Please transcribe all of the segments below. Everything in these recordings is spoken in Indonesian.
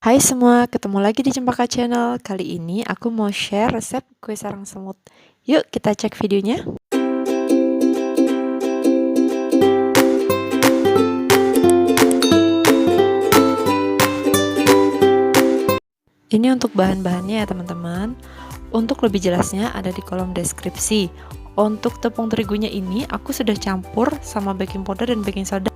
Hai semua, ketemu lagi di Cempaka Channel. Kali ini aku mau share resep kue sarang semut. Yuk kita cek videonya. Ini untuk bahan-bahannya ya teman-teman. Untuk lebih jelasnya ada di kolom deskripsi. Untuk tepung terigunya ini aku sudah campur sama baking powder dan baking soda.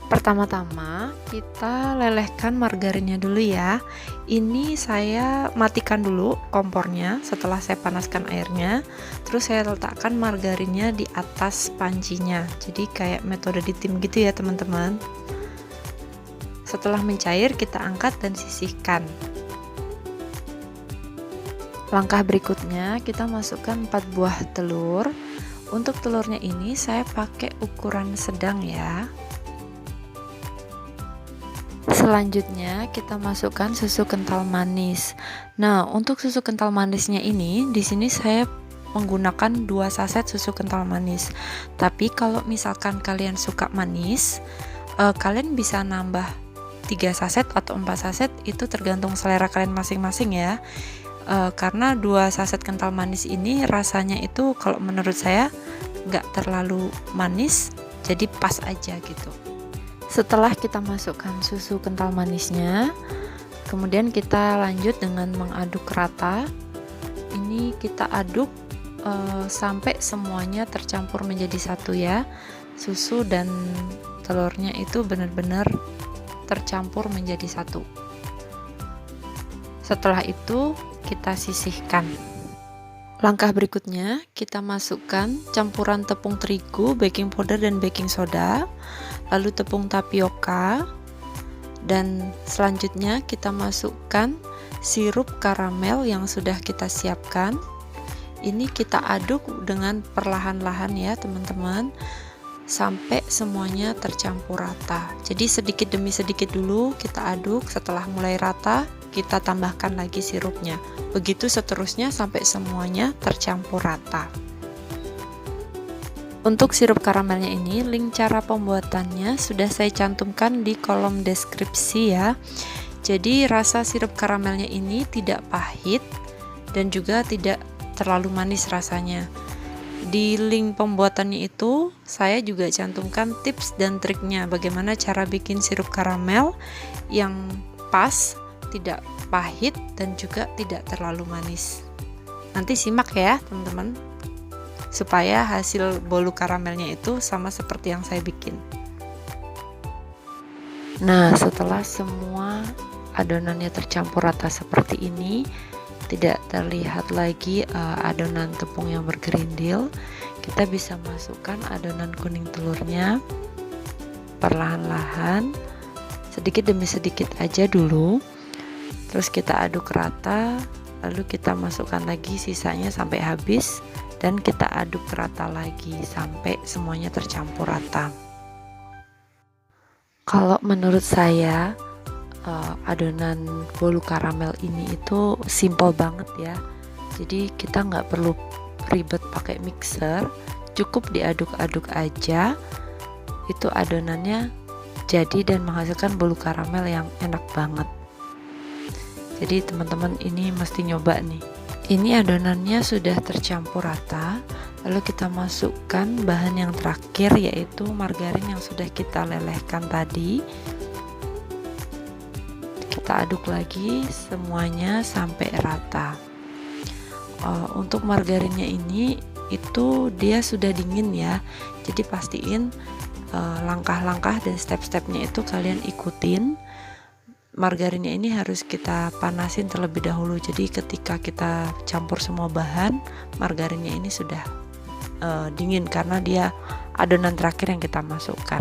Pertama-tama kita lelehkan margarinnya dulu ya. Ini saya matikan dulu kompornya setelah saya panaskan airnya. Terus saya letakkan margarinnya di atas pancinya. Jadi kayak metode di tim gitu ya teman-teman. Setelah mencair kita angkat dan sisihkan. Langkah berikutnya kita masukkan 4 buah telur. Untuk telurnya ini saya pakai ukuran sedang ya. Selanjutnya kita masukkan susu kental manis. Nah, untuk susu kental manisnya ini di sini saya menggunakan 2 saset susu kental manis. Tapi kalau misalkan kalian suka manis, kalian bisa nambah 3 saset atau 4 saset, itu tergantung selera kalian masing-masing ya. Karena 2 saset kental manis ini rasanya itu kalau menurut saya nggak terlalu manis, jadi pas aja gitu. Setelah kita masukkan susu kental manisnya, kemudian kita lanjut dengan mengaduk rata. Ini kita aduk sampai semuanya tercampur menjadi satu ya. Susu dan telurnya itu benar-benar tercampur menjadi satu. Setelah itu kita sisihkan. Langkah berikutnya kita masukkan campuran tepung terigu, baking powder dan baking soda, lalu tepung tapioka, dan selanjutnya kita masukkan sirup karamel yang sudah kita siapkan. Ini kita aduk dengan perlahan-lahan ya teman-teman, sampai semuanya tercampur rata. Jadi sedikit demi sedikit dulu kita aduk. Setelah mulai rata kita tambahkan lagi sirupnya, begitu seterusnya sampai semuanya tercampur rata. Untuk sirup karamelnya ini, link cara pembuatannya sudah saya cantumkan di kolom deskripsi ya. Jadi rasa sirup karamelnya ini tidak pahit dan juga tidak terlalu manis rasanya. Di link pembuatannya itu saya juga cantumkan tips dan triknya bagaimana cara bikin sirup karamel yang pas, tidak pahit dan juga tidak terlalu manis. Nanti simak ya teman-teman, supaya hasil bolu karamelnya itu sama seperti yang saya bikin. Nah, setelah semua adonannya tercampur rata seperti ini, tidak terlihat lagi adonan tepung yang bergerindil, kita bisa masukkan adonan kuning telurnya perlahan-lahan, sedikit demi sedikit aja dulu. Terus kita aduk rata, lalu kita masukkan lagi sisanya sampai habis, dan kita aduk rata lagi sampai semuanya tercampur rata. Kalau menurut saya adonan bolu karamel ini itu simple banget ya. Jadi kita nggak perlu ribet pakai mixer, cukup diaduk-aduk aja, itu adonannya jadi dan menghasilkan bolu karamel yang enak banget. Jadi teman-teman ini mesti nyoba nih. Ini adonannya sudah tercampur rata, lalu kita masukkan bahan yang terakhir yaitu margarin yang sudah kita lelehkan tadi. Kita aduk lagi semuanya sampai rata. Untuk margarinnya ini itu dia sudah dingin ya, jadi pastiin langkah-langkah dan step-stepnya itu kalian ikutin. Margarinnya ini harus kita panasin terlebih dahulu, jadi ketika kita campur semua bahan, margarinnya ini sudah dingin karena dia adonan terakhir yang kita masukkan.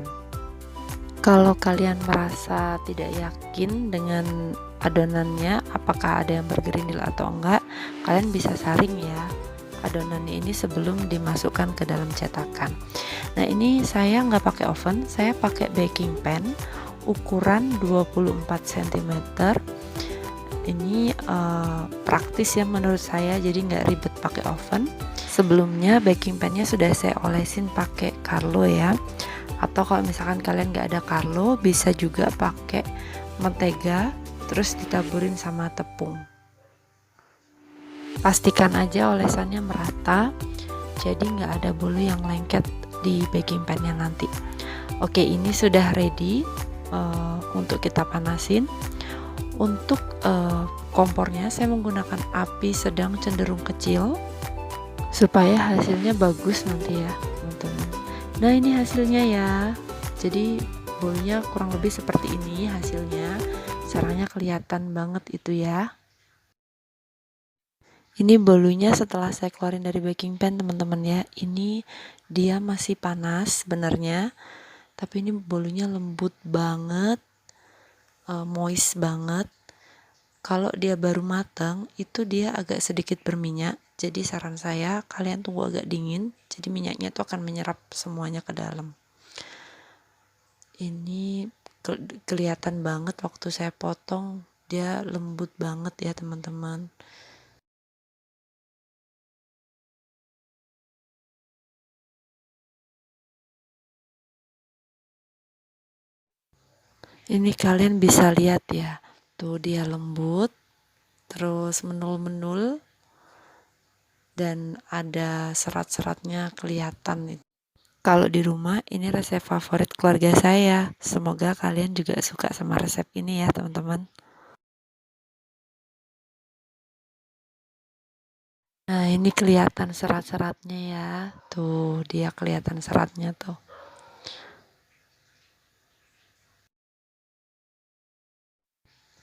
Kalau kalian merasa tidak yakin dengan adonannya apakah ada yang bergerindil atau enggak, kalian bisa saring ya adonannya ini sebelum dimasukkan ke dalam cetakan. Nah, ini saya nggak pakai oven, saya pakai baking pan ukuran 24 cm. Ini praktis ya menurut saya, jadi nggak ribet pakai oven. Sebelumnya baking pannya sudah saya olesin pakai Carlo ya, atau kalau misalkan kalian nggak ada Carlo bisa juga pakai mentega, terus ditaburin sama tepung. Pastikan aja olesannya merata, jadi nggak ada bolu yang lengket di baking pan-nya nanti. Oke, ini sudah ready untuk kita panasin. Untuk kompornya saya menggunakan api sedang cenderung kecil supaya hasilnya bagus nanti ya teman-teman. Nah, ini hasilnya ya. Jadi bolunya kurang lebih seperti ini hasilnya. Caranya kelihatan banget itu ya. Ini bolunya setelah saya keluarin dari baking pan teman-teman ya. Ini dia masih panas sebenarnya, tapi ini bolunya lembut banget, moist banget. Kalau dia baru matang itu dia agak sedikit berminyak. Jadi saran saya kalian tunggu agak dingin, jadi minyaknya itu akan menyerap semuanya ke dalam. Ini kelihatan banget waktu saya potong, dia lembut banget ya teman-teman. Ini kalian bisa lihat ya, tuh dia lembut, terus menul-menul, dan ada serat-seratnya kelihatan. Kalau di rumah, ini resep favorit keluarga saya. Semoga kalian juga suka sama resep ini ya teman-teman. Nah, ini kelihatan serat-seratnya ya. Tuh, dia kelihatan seratnya tuh.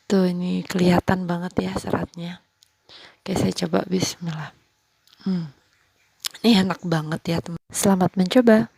Tuh, ini kelihatan banget ya seratnya. Oke, saya coba bismillah. Ini enak banget ya teman. Selamat mencoba.